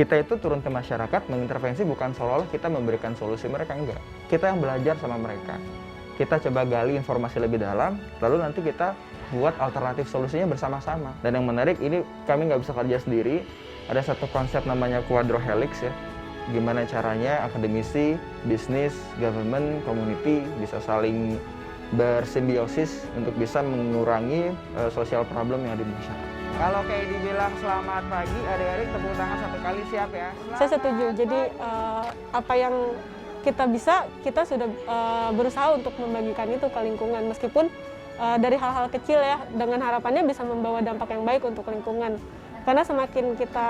Kita itu turun ke masyarakat mengintervensi, bukan seolah-olah kita memberikan solusi, mereka enggak. Kita yang belajar sama mereka. Kita coba gali informasi lebih dalam, lalu nanti kita buat alternatif solusinya bersama-sama. Dan yang menarik, ini kami nggak bisa kerja sendiri. Ada satu konsep namanya quadrohelix ya. Gimana caranya akademisi, bisnis, government, community bisa saling bersimbiosis untuk bisa mengurangi social problem yang ada di masyarakat. Kalau kayak dibilang selamat pagi, adik-adik tepuk tangan satu kali, siap ya? Saya setuju. Jadi apa yang kita bisa, kita sudah berusaha untuk membagikan itu ke lingkungan. Meskipun dari hal-hal kecil ya, dengan harapannya bisa membawa dampak yang baik untuk lingkungan. Karena semakin kita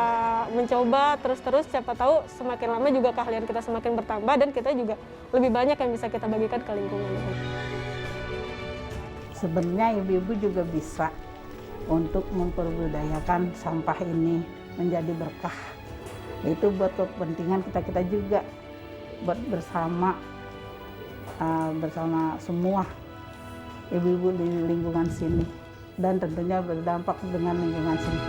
mencoba terus-terus, siapa tahu semakin lama juga keahlian kita semakin bertambah dan kita juga lebih banyak yang bisa kita bagikan ke lingkungan. Sebenarnya ibu-ibu juga bisa untuk memperbudayakan sampah ini menjadi berkah. Itu buat kepentingan kita-kita juga, buat bersama semua ibu-ibu di lingkungan sini, dan tentunya berdampak dengan lingkungan sini.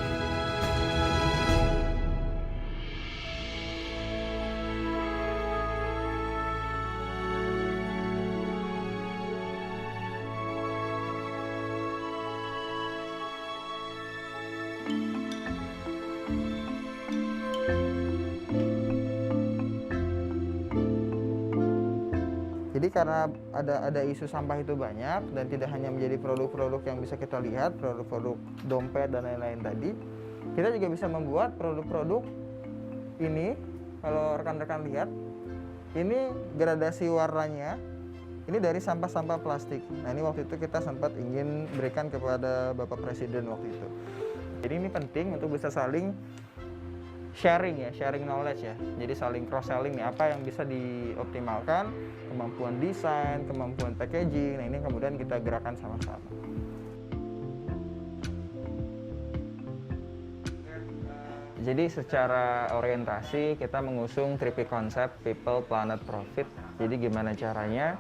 Jadi karena ada isu sampah itu banyak dan tidak hanya menjadi produk-produk yang bisa kita lihat, produk-produk dompet dan lain-lain tadi, kita juga bisa membuat produk-produk ini. Kalau rekan-rekan lihat, ini gradasi warnanya, ini dari sampah-sampah plastik. Nah ini waktu itu kita sempat ingin berikan kepada Bapak Presiden waktu itu. Jadi ini penting untuk bisa saling sharing ya, sharing knowledge ya. Jadi saling cross selling nih, apa yang bisa dioptimalkan, kemampuan desain, kemampuan packaging. Nah, ini kemudian kita gerakan sama-sama. Jadi secara orientasi kita mengusung 3P konsep People, Planet, Profit. Jadi gimana caranya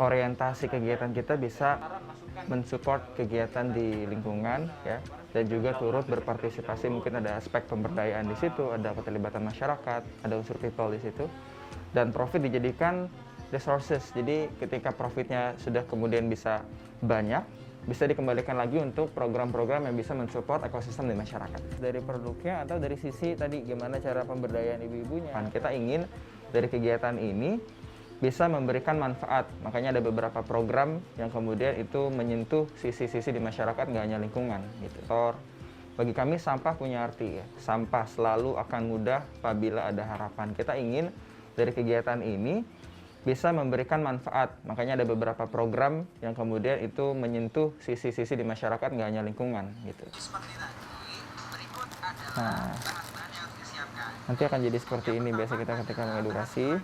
orientasi kegiatan kita bisa mensupport kegiatan di lingkungan ya, dan juga turut berpartisipasi. Mungkin ada aspek pemberdayaan di situ, ada keterlibatan masyarakat, ada unsur people di situ, dan profit dijadikan resources. Jadi ketika profitnya sudah kemudian bisa banyak, bisa dikembalikan lagi untuk program-program yang bisa mensupport ekosistem di masyarakat. Dari produknya atau dari sisi tadi gimana cara pemberdayaan ibu-ibunya, kan kita ingin dari kegiatan ini bisa memberikan manfaat. Makanya ada beberapa program yang kemudian itu menyentuh sisi-sisi di masyarakat, nggak hanya lingkungan gitu. Bagi kami sampah punya arti ya. Sampah selalu akan mudah apabila ada harapan. Kita ingin dari kegiatan ini bisa memberikan manfaat. Makanya ada beberapa program yang kemudian itu menyentuh sisi-sisi di masyarakat, nggak hanya lingkungan gitu. Nah, nanti akan jadi seperti ini biasa kita ketika mengedukasi.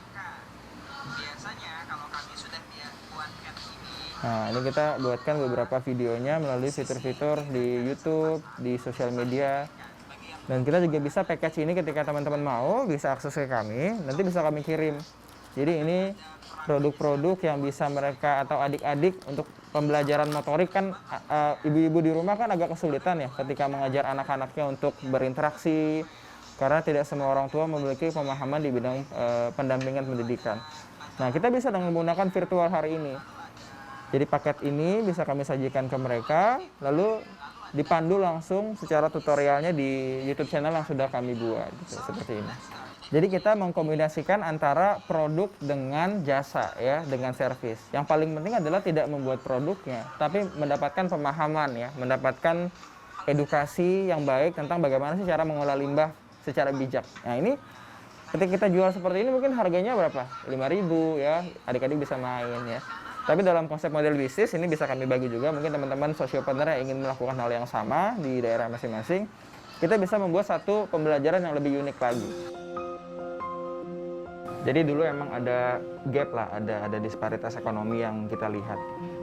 Nah, ini kita buatkan beberapa videonya melalui fitur-fitur di YouTube, di sosial media. Dan kita juga bisa package ini ketika teman-teman mau, bisa akses ke kami, nanti bisa kami kirim. Jadi ini produk-produk yang bisa mereka atau adik-adik untuk pembelajaran motorik kan, ibu-ibu di rumah kan agak kesulitan ya ketika mengajar anak-anaknya untuk berinteraksi, karena tidak semua orang tua memiliki pemahaman di bidang pendampingan pendidikan. Nah, kita bisa dengan menggunakan virtual hari ini. Jadi paket ini bisa kami sajikan ke mereka, lalu dipandu langsung secara tutorialnya di YouTube channel yang sudah kami buat, gitu, seperti ini. Jadi kita mengkombinasikan antara produk dengan jasa ya, dengan servis. Yang paling penting adalah tidak membuat produknya, tapi mendapatkan pemahaman ya, mendapatkan edukasi yang baik tentang bagaimana sih cara mengolah limbah secara bijak. Nah ini ketika kita jual seperti ini mungkin harganya berapa? 5.000 ya, adik-adik bisa main ya. Tapi dalam konsep model bisnis ini bisa kami bagi juga, mungkin teman-teman sociopreneur yang ingin melakukan hal yang sama di daerah masing-masing, kita bisa membuat satu pembelajaran yang lebih unik lagi. Jadi dulu emang ada gap lah, ada disparitas ekonomi yang kita lihat.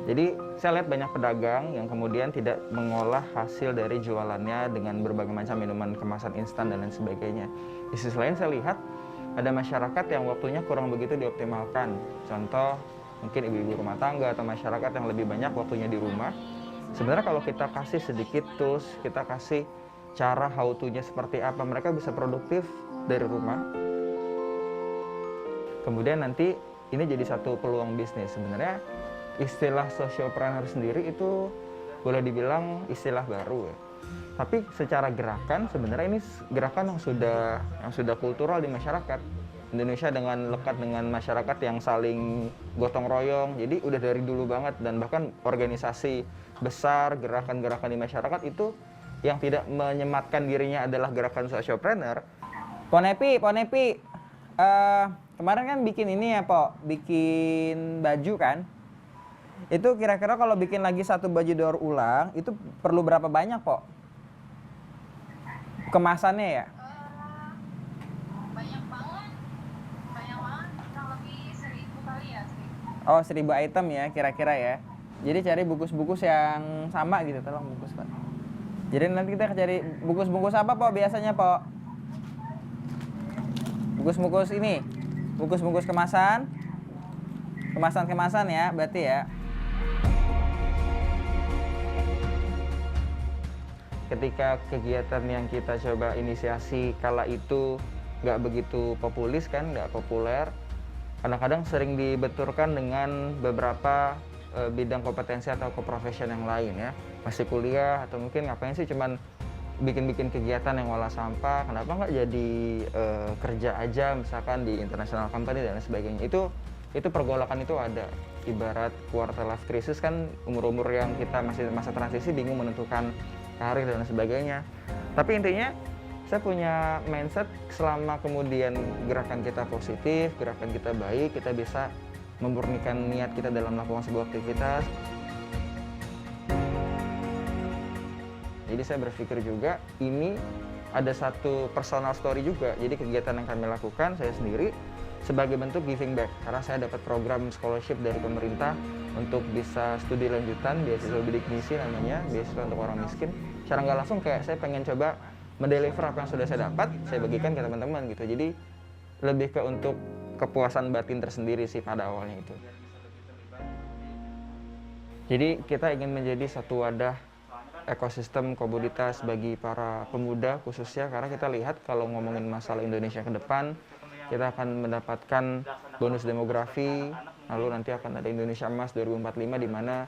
Jadi saya lihat banyak pedagang yang kemudian tidak mengolah hasil dari jualannya dengan berbagai macam minuman kemasan instan dan lain sebagainya. Di sisi lain saya lihat ada masyarakat yang waktunya kurang begitu dioptimalkan. Contoh, mungkin ibu-ibu rumah tangga atau masyarakat yang lebih banyak waktunya di rumah. Sebenarnya kalau kita kasih sedikit tools, kita kasih cara how to-nya seperti apa, mereka bisa produktif dari rumah. Kemudian nanti ini jadi satu peluang bisnis. Sebenarnya istilah sociopreneur sendiri itu boleh dibilang istilah baru ya. Tapi secara gerakan sebenarnya ini gerakan yang sudah kultural di masyarakat. Indonesia dengan lekat dengan masyarakat yang saling gotong royong. Jadi udah dari dulu banget, dan bahkan organisasi besar, gerakan-gerakan di masyarakat itu yang tidak menyematkan dirinya adalah gerakan sociopreneur. Ponepi, kemarin kan bikin ini ya, Po, bikin baju kan? Itu kira-kira kalau bikin lagi satu baju daur ulang, itu perlu berapa banyak, Po? Kemasannya ya? Banyak banget, kurang lebih 1000 kali ya. Oh, 1000 item ya, kira-kira ya. Jadi cari bungkus-bungkus yang sama gitu, tolong bungkus, Pak. Jadi nanti kita cari bungkus-bungkus apa, Po, biasanya, Po? Bungkus-bungkus ini, bungkus-bungkus kemasan ya, berarti ya. Ketika kegiatan yang kita coba inisiasi kala itu nggak begitu populis kan, nggak populer, kadang-kadang sering dibenturkan dengan beberapa bidang kompetensi atau keprofesion yang lain ya. Masih kuliah atau mungkin ngapain sih cuman bikin-bikin kegiatan yang olah sampah, kenapa nggak jadi kerja aja misalkan di international company dan lain sebagainya. Itu pergolakan itu ada. Ibarat quarter life crisis kan, umur-umur yang kita masih masa transisi bingung menentukan karir dan sebagainya. Tapi intinya saya punya mindset selama kemudian gerakan kita positif, gerakan kita baik, kita bisa memurnikan niat kita dalam melakukan sebuah aktivitas. Jadi saya berpikir juga ini ada satu personal story juga. Jadi kegiatan yang kami lakukan saya sendiri sebagai bentuk giving back, karena saya dapat program scholarship dari pemerintah untuk bisa studi lanjutan, beasiswa bidik misi namanya, beasiswa untuk orang miskin. Secara nggak langsung kayak saya pengen coba mendeliver apa yang sudah saya dapat, saya bagikan ke teman-teman gitu. Jadi lebih ke untuk kepuasan batin tersendiri sih pada awalnya itu. Jadi kita ingin menjadi satu wadah ekosistem komoditas bagi para pemuda khususnya, karena kita lihat kalau ngomongin masalah Indonesia ke depan, kita akan mendapatkan bonus demografi, lalu nanti akan ada Indonesia Emas 2045 di mana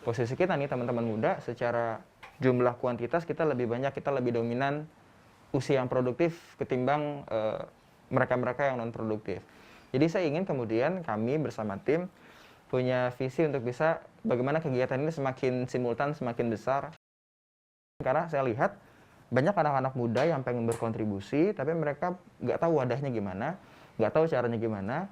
posisi kita nih teman-teman muda secara jumlah kuantitas kita lebih banyak, kita lebih dominan usia yang produktif ketimbang mereka-mereka yang non produktif. Jadi saya ingin kemudian kami bersama tim punya visi untuk bisa bagaimana kegiatan ini semakin simultan, semakin besar. Karena saya lihat banyak anak-anak muda yang pengen berkontribusi, tapi mereka nggak tahu wadahnya gimana, nggak tahu caranya gimana,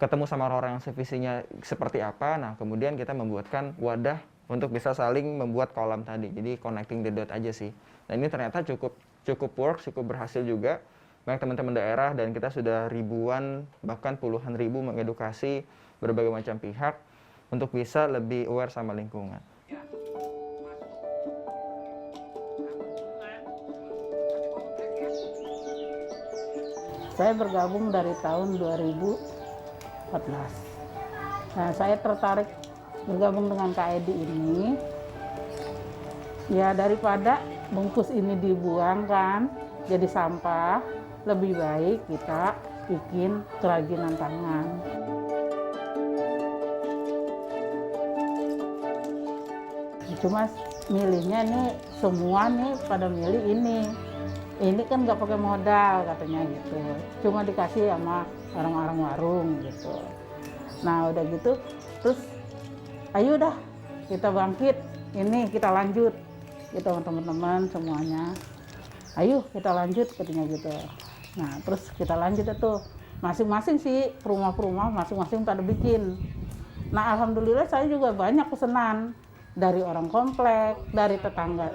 ketemu sama orang-orang yang sevisinya seperti apa. Nah, kemudian kita membuatkan wadah untuk bisa saling membuat kolam tadi. Jadi connecting the dot aja sih. Nah, ini ternyata cukup work, cukup berhasil juga. Banyak teman-teman daerah dan kita sudah ribuan, bahkan puluhan ribu mengedukasi berbagai macam pihak untuk bisa lebih aware sama lingkungan. Saya bergabung dari tahun 2014. Nah, saya tertarik bergabung dengan Kak Edi ini. Ya, daripada bungkus ini dibuang kan, jadi sampah, lebih baik kita bikin kerajinan tangan. Cuma milihnya nih, semua nih pada milih ini. Ini kan nggak pakai modal katanya gitu, cuma dikasih sama orang-orang warung gitu. Nah udah gitu, terus ayo dah kita bangkit, ini kita lanjut gitu teman-teman semuanya. Ayo kita lanjut katanya gitu. Nah terus kita lanjut itu masing-masing sih rumah-rumah masing-masing pada bikin. Nah alhamdulillah saya juga banyak pesanan dari orang komplek, dari tetangga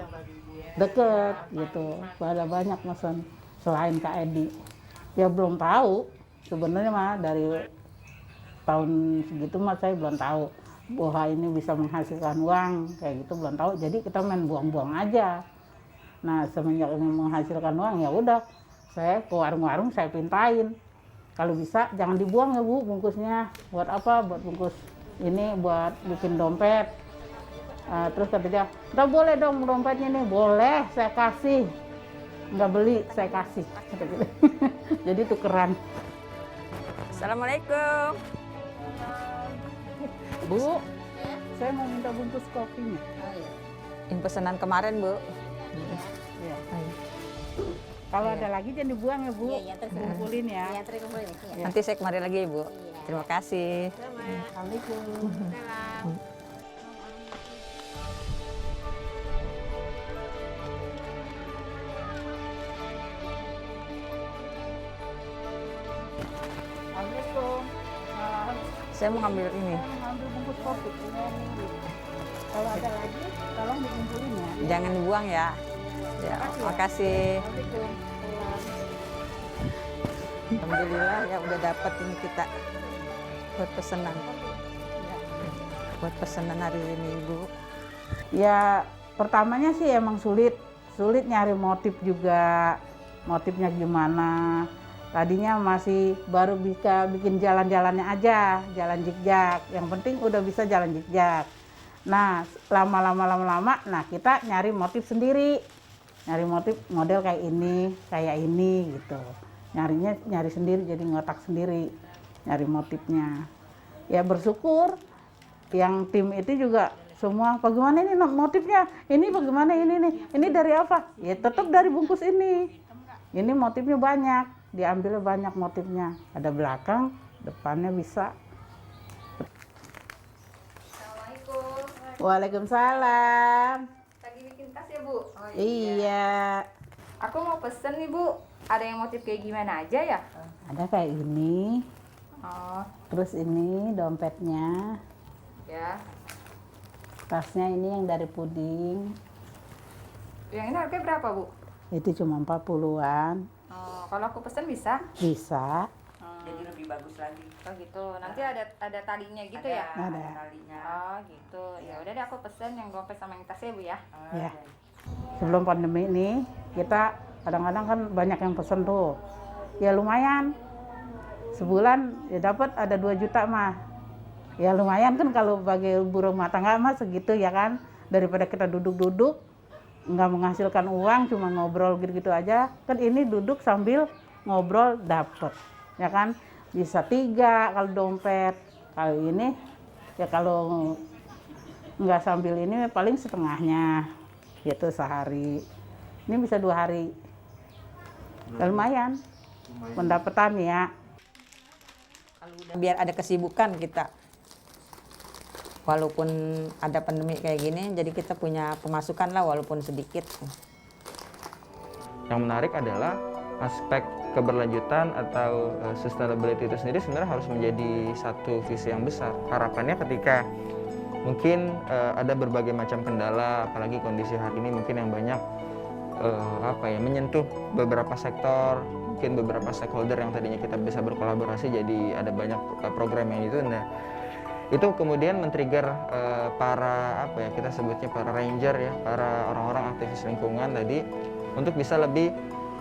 deket gitu, ada banyak pesan selain Kak Edi. Ya belum tahu sebenarnya mah dari tahun segitu mah saya belum tahu bahwa ini bisa menghasilkan uang kayak gitu, belum tahu. Jadi kita main buang-buang aja. Nah semenjak ini menghasilkan uang ya udah saya ke warung-warung saya pintain. Kalau bisa jangan dibuang ya Bu bungkusnya. Buat apa? Buat bungkus ini buat bikin dompet. Terus kata dia, nggak boleh dong dompetnya nih, boleh saya kasih. nggak beli, saya kasih. Kata gitu. Jadi tukeran. Assalamualaikum. Bu, saya mau minta bungkus kopinya. Ini pesanan kemarin, Bu. Ya. Kalau ada lagi jangan dibuang ya, Bu. Iya, terus Kumpulin ya. Iya, terus kumpulin. Iya. Nanti saya kemari lagi, Bu. Terima kasih. Assalamualaikum. Assalamualaikum. Saya mau ngambil ini. Saya mau ambil bungkus kopi. Kalau ada lagi, tolong dikumpulin ya. Jangan dibuang ya. Ya, makasih. Assalamualaikum. Alhamdulillah ya udah dapat ini kita buat pesanan. Buat pesanan hari ini, Ibu. Ya, pertamanya sih emang sulit nyari motif juga. Motifnya gimana? Tadinya masih baru bisa bikin jalan-jalannya aja, jalan zigzag. Yang penting udah bisa jalan zigzag. Nah, lama-lama, nah kita nyari motif sendiri. Nyari motif model kayak ini gitu. Nyari sendiri, jadi ngotak sendiri, nyari motifnya. Ya bersyukur yang tim itu juga semua, bagaimana ini motifnya, ini bagaimana ini dari apa? Ya tetap dari bungkus ini. Ini motifnya banyak, diambilnya banyak motifnya. Ada belakang, depannya bisa. Assalamualaikum. Waalaikumsalam. Lagi bikin tas ya, Bu? Oh, Iya, Aku mau pesen nih, Bu. Ada yang motif kayak gimana aja ya? ada kayak ini. Oh, Terus ini dompetnya, ya. tasnya ini yang dari puding. Yang ini harganya berapa, Bu? Itu cuma 40-an. Oh, kalau aku pesen bisa? Bisa. Jadi lebih bagus lagi. Oh gitu. Nanti ada talinya gitu ya? Ada. Talinya. Oh gitu. Ya udah deh aku pesen yang dompet sama yang tas ya, Bu ya. Ya. Sebelum pandemi ini, kita kadang-kadang kan banyak yang pesen tuh. Ya lumayan. Sebulan ya dapat ada 2 juta mah. Ya lumayan kan kalau bagi ibu rumah tangga mah segitu ya kan. Daripada kita duduk-duduk nggak menghasilkan uang, cuma ngobrol gitu-gitu aja. Kan ini duduk sambil ngobrol dapet. Ya kan? Bisa 3 kalau dompet. Kalau ini ya kalau nggak sambil ini paling setengahnya. Gitu sehari. Ini bisa 2 hari. Ya, lumayan. Pendapatan ya. Biar ada kesibukan kita. Walaupun ada pandemi kayak gini, jadi kita punya pemasukan lah walaupun sedikit. Yang menarik adalah aspek keberlanjutan atau sustainability itu sendiri sebenarnya harus menjadi satu visi yang besar. Harapannya ketika mungkin ada berbagai macam kendala, apalagi kondisi hari ini mungkin yang banyak menyentuh beberapa sektor, mungkin beberapa stakeholder yang tadinya kita bisa berkolaborasi, jadi ada banyak program yang ditunda. Itu kemudian men-trigger para kita sebutnya para ranger ya, para orang-orang aktivis lingkungan tadi untuk bisa lebih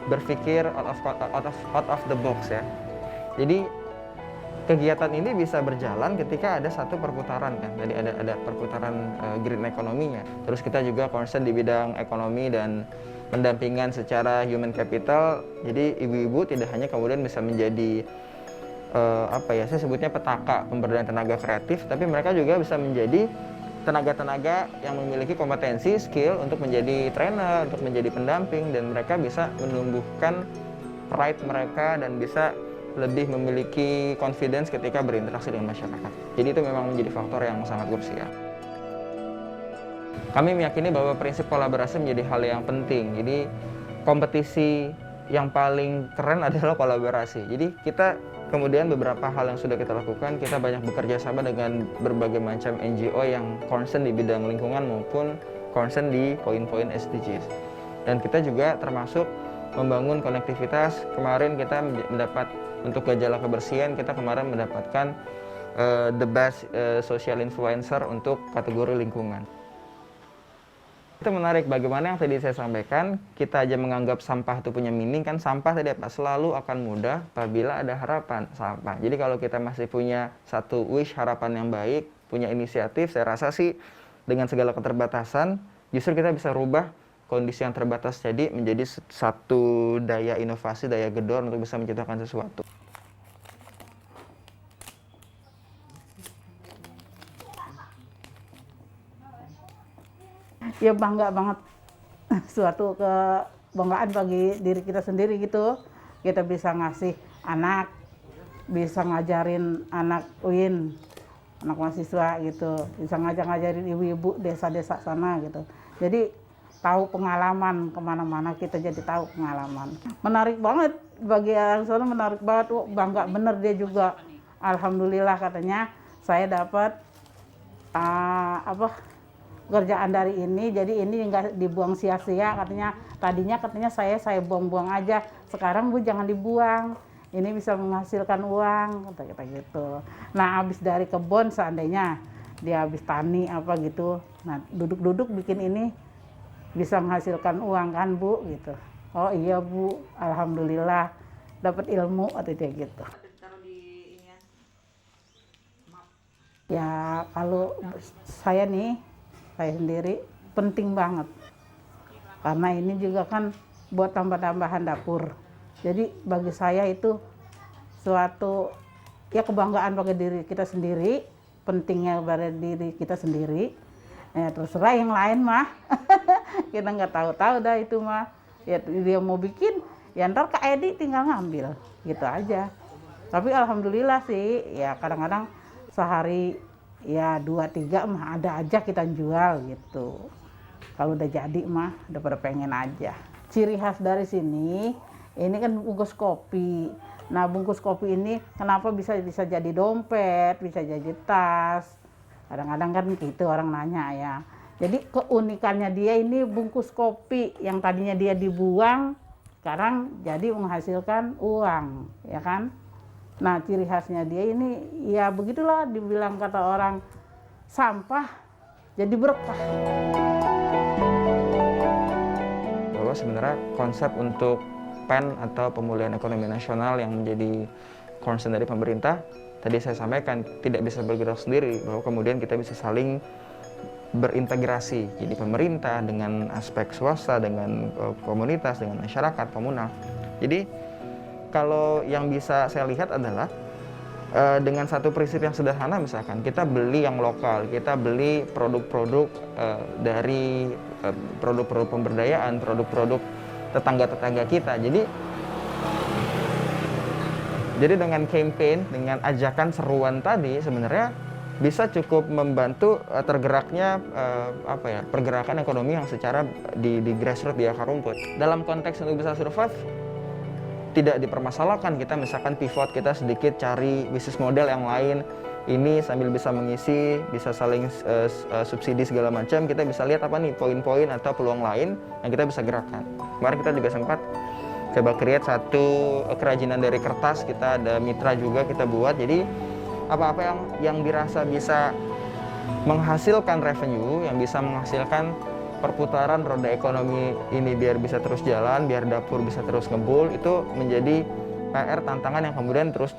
berpikir out of the box ya. Jadi kegiatan ini bisa berjalan ketika ada satu perputaran kan. Tadi ada perputaran green economy-nya. Terus kita juga concern di bidang ekonomi dan pendampingan secara human capital. Jadi ibu-ibu tidak hanya kemudian bisa menjadi saya sebutnya petaka pemberdayaan tenaga kreatif, tapi mereka juga bisa menjadi tenaga-tenaga yang memiliki kompetensi, skill untuk menjadi trainer, untuk menjadi pendamping, dan mereka bisa menumbuhkan pride mereka dan bisa lebih memiliki confidence ketika berinteraksi dengan masyarakat. Jadi itu memang menjadi faktor yang sangat krusial. Kami meyakini bahwa prinsip kolaborasi menjadi hal yang penting. Jadi kompetisi yang paling keren adalah kolaborasi. Jadi kita kemudian beberapa hal yang sudah kita lakukan, kita banyak bekerja sama dengan berbagai macam NGO yang concern di bidang lingkungan maupun concern di poin-poin SDGs. Dan kita juga termasuk membangun konektivitas. Kemarin kita mendapat untuk gejala kebersihan, kita kemarin mendapatkan the best social influencer untuk kategori lingkungan. Itu menarik, bagaimana yang tadi saya sampaikan, kita aja menganggap sampah itu punya meaning, kan sampah tadi apa? Selalu akan mudah apabila ada harapan sampah. Jadi kalau kita masih punya satu wish, harapan yang baik, punya inisiatif, saya rasa sih dengan segala keterbatasan, justru kita bisa rubah kondisi yang terbatas jadi menjadi satu daya inovasi, daya gedor untuk bisa menciptakan sesuatu. Ya bangga banget, suatu kebanggaan bagi diri kita sendiri gitu. Kita bisa ngasih anak, bisa ngajarin anak UIN, anak mahasiswa gitu, bisa ngajarin ibu-ibu desa-desa sana gitu. Jadi tahu pengalaman kemana-mana, kita jadi tahu pengalaman. Menarik banget bagi orang sana, menarik banget. Bangga bener dia juga. Alhamdulillah katanya saya dapat kerjaan dari ini, jadi ini nggak dibuang sia-sia katanya. Tadinya katanya saya buang-buang aja, sekarang Bu jangan dibuang, ini bisa menghasilkan uang, kata gitu. Nah habis dari kebun seandainya dia habis tani apa gitu, nah duduk-duduk bikin ini bisa menghasilkan uang kan Bu gitu. Oh iya Bu, alhamdulillah dapat ilmu atau dia gitu. Ya kalau saya sendiri penting banget, karena ini juga kan buat tambah-tambahan dapur. Jadi bagi saya itu suatu ya kebanggaan bagi diri kita sendiri, pentingnya pada diri kita sendiri. Terserah yang lain mah, kita nggak tahu-tahu dah itu mah. Ya dia mau bikin, ya ntar Kak Edi tinggal ngambil, gitu aja. Tapi alhamdulillah sih, ya kadang-kadang sehari ya 2-3 mah ada aja kita jual gitu. Kalau udah jadi mah udah pada pengen aja. Ciri khas dari sini ini kan bungkus kopi. Nah bungkus kopi ini kenapa bisa jadi dompet, bisa jadi tas. Kadang-kadang kan gitu orang nanya ya. Jadi keunikannya dia ini bungkus kopi yang tadinya dia dibuang, sekarang jadi menghasilkan uang, ya kan? Nah ciri khasnya dia ini ya begitulah, dibilang kata orang sampah jadi berkah. Bahwa sebenarnya konsep untuk PEN atau pemulihan ekonomi nasional yang menjadi concern dari pemerintah, tadi saya sampaikan tidak bisa bergerak sendiri, bahwa kemudian kita bisa saling berintegrasi. Jadi pemerintah dengan aspek swasta, dengan komunitas, dengan masyarakat, komunal. Jadi kalau yang bisa saya lihat adalah dengan satu prinsip yang sederhana, misalkan kita beli yang lokal, kita beli produk-produk dari produk-produk pemberdayaan, produk-produk tetangga-tetangga kita. Jadi dengan campaign, dengan ajakan seruan tadi sebenarnya bisa cukup membantu tergeraknya pergerakan ekonomi yang secara di grassroots, di akar rumput. Dalam konteks untuk bisa survive, tidak dipermasalahkan kita misalkan pivot, kita sedikit cari bisnis model yang lain, ini sambil bisa mengisi, bisa saling subsidi segala macam, kita bisa lihat apa nih poin-poin atau peluang lain yang kita bisa gerakkan. Kemarin kita juga sempat coba create satu kerajinan dari kertas, kita ada mitra juga kita buat. Jadi apa-apa yang dirasa bisa menghasilkan revenue, yang bisa menghasilkan perputaran roda ekonomi ini biar bisa terus jalan, biar dapur bisa terus ngebul, itu menjadi PR, tantangan yang kemudian terus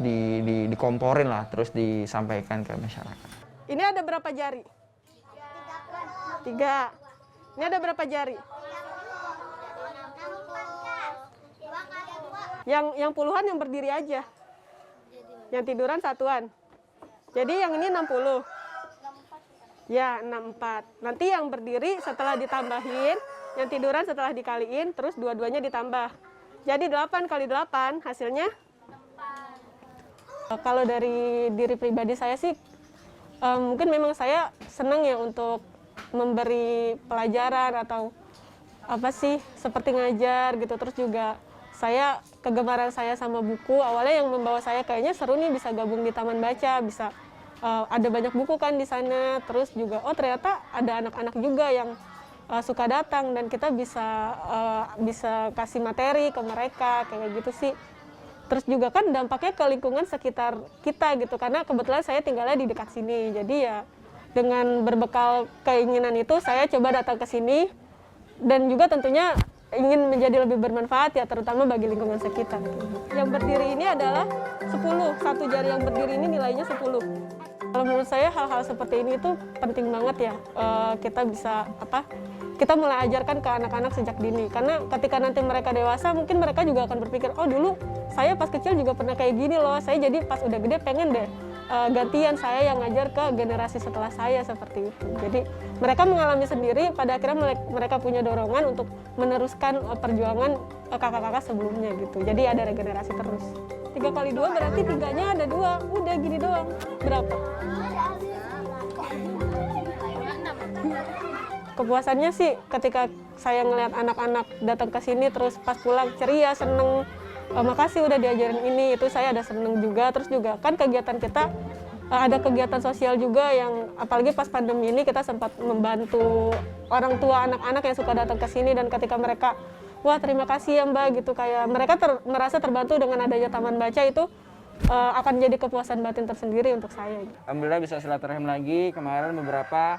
dikomporin lah, terus disampaikan ke masyarakat. Ini ada berapa jari? 3. Ini ada berapa jari? Yang puluhan yang berdiri aja. Yang tiduran satuan. Jadi yang ini 60. Ya, 64. Nanti yang berdiri setelah ditambahin, yang tiduran setelah dikaliin, terus dua-duanya ditambah. Jadi 8 kali 8 hasilnya? Kalau dari diri pribadi saya sih, mungkin memang saya senang ya untuk memberi pelajaran atau apa sih, seperti ngajar gitu. Terus juga kegemaran saya sama buku, awalnya yang membawa saya kayaknya seru nih bisa gabung di taman baca, bisa ada banyak buku kan di sana, terus juga ternyata ada anak-anak juga yang suka datang dan kita bisa kasih materi ke mereka kayak gitu sih. Terus juga kan dampaknya ke lingkungan sekitar kita gitu, karena kebetulan saya tinggalnya di dekat sini. Jadi ya dengan berbekal keinginan itu saya coba datang ke sini dan juga tentunya ingin menjadi lebih bermanfaat ya, terutama bagi lingkungan sekitar. Yang berdiri ini adalah 10, satu jari yang berdiri ini nilainya 10. Kalau menurut saya hal-hal seperti ini itu penting banget ya, kita bisa kita mulai ajarkan ke anak-anak sejak dini. Karena ketika nanti mereka dewasa, mungkin mereka juga akan berpikir, oh dulu saya pas kecil juga pernah kayak gini loh, saya jadi pas udah gede pengen deh gantian saya yang ngajar ke generasi setelah saya seperti itu. Jadi mereka mengalami sendiri, pada akhirnya mereka punya dorongan untuk meneruskan perjuangan kakak-kakak sebelumnya gitu. Jadi ada regenerasi terus. 3 kali 2 berarti 3-nya ada 2, udah gini doang. Berapa? Kepuasannya sih ketika saya ngelihat anak-anak datang ke sini terus pas pulang ceria, seneng, makasih udah diajarin ini, itu saya ada seneng juga. Terus juga kan kegiatan kita ada kegiatan sosial juga yang apalagi pas pandemi ini kita sempat membantu orang tua anak-anak yang suka datang ke sini, dan ketika mereka wah terima kasih ya Mbak gitu, kayak mereka merasa terbantu dengan adanya taman baca, itu akan jadi kepuasan batin tersendiri untuk saya. Alhamdulillah bisa silaturahim lagi. Kemarin beberapa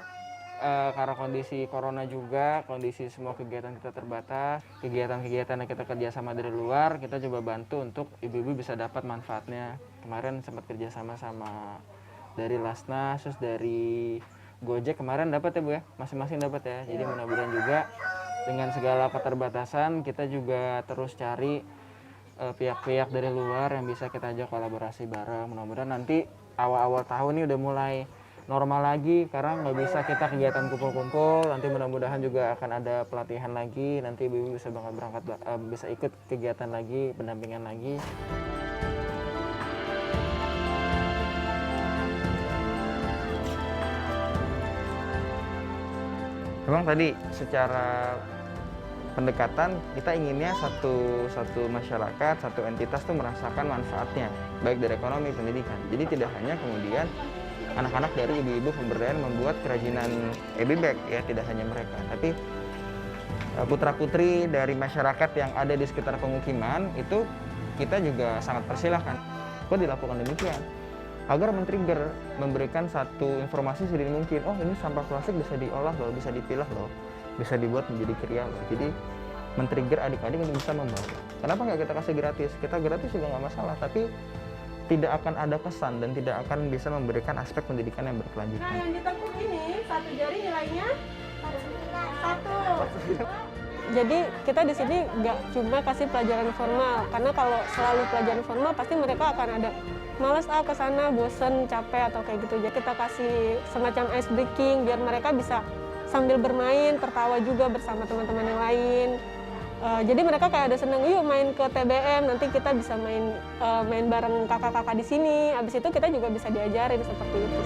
karena kondisi corona juga, kondisi semua kegiatan kita terbatas, kegiatan-kegiatan yang kita kerjasama dari luar, kita coba bantu untuk ibu-ibu bisa dapat manfaatnya. Kemarin sempat kerjasama sama dari Lasnas, terus dari Gojek kemarin dapat ya Bu ya, masing-masing dapat ya. Jadi mudah-mudahan juga dengan segala keterbatasan kita juga terus cari pihak-pihak dari luar yang bisa kita ajak kolaborasi bareng. Mudah-mudahan nanti awal-awal tahun ini udah mulai normal lagi, karena nggak bisa kita kegiatan kumpul-kumpul. Nanti mudah-mudahan juga akan ada pelatihan lagi, nanti ibu bisa berangkat bisa ikut kegiatan lagi, pendampingan lagi. Memang tadi secara pendekatan kita inginnya satu masyarakat, satu entitas tuh merasakan manfaatnya, baik dari ekonomi, pendidikan. Jadi tidak hanya kemudian anak-anak dari ibu-ibu pemberdayaan membuat kerajinan ebi bag ya, tidak hanya mereka, tapi putra-putri dari masyarakat yang ada di sekitar pemukiman itu kita juga sangat persilahkan kok dilakukan demikian, agar men-trigger, memberikan satu informasi sedini mungkin, oh ini sampah plastik bisa diolah loh, bisa dipilah loh, bisa dibuat menjadi kriya loh. Jadi men-trigger adik-adik untuk bisa membawa. Kenapa nggak kita kasih gratis? Kita gratis juga nggak masalah, tapi tidak akan ada kesan dan tidak akan bisa memberikan aspek pendidikan yang berkelanjutan. Nah, yang ditekuk ini satu jari nilainya 1. Jadi kita di sini nggak cuma kasih pelajaran formal, karena kalau selalu pelajaran formal pasti mereka akan ada males ke sana, bosen, capek atau kayak gitu. Jadi kita kasih semacam ice breaking biar mereka bisa sambil bermain, tertawa juga bersama teman-teman yang lain. Jadi mereka kayak ada seneng, yuk main ke TBM, nanti kita bisa main bareng kakak-kakak di sini. Habis itu kita juga bisa diajarin seperti itu.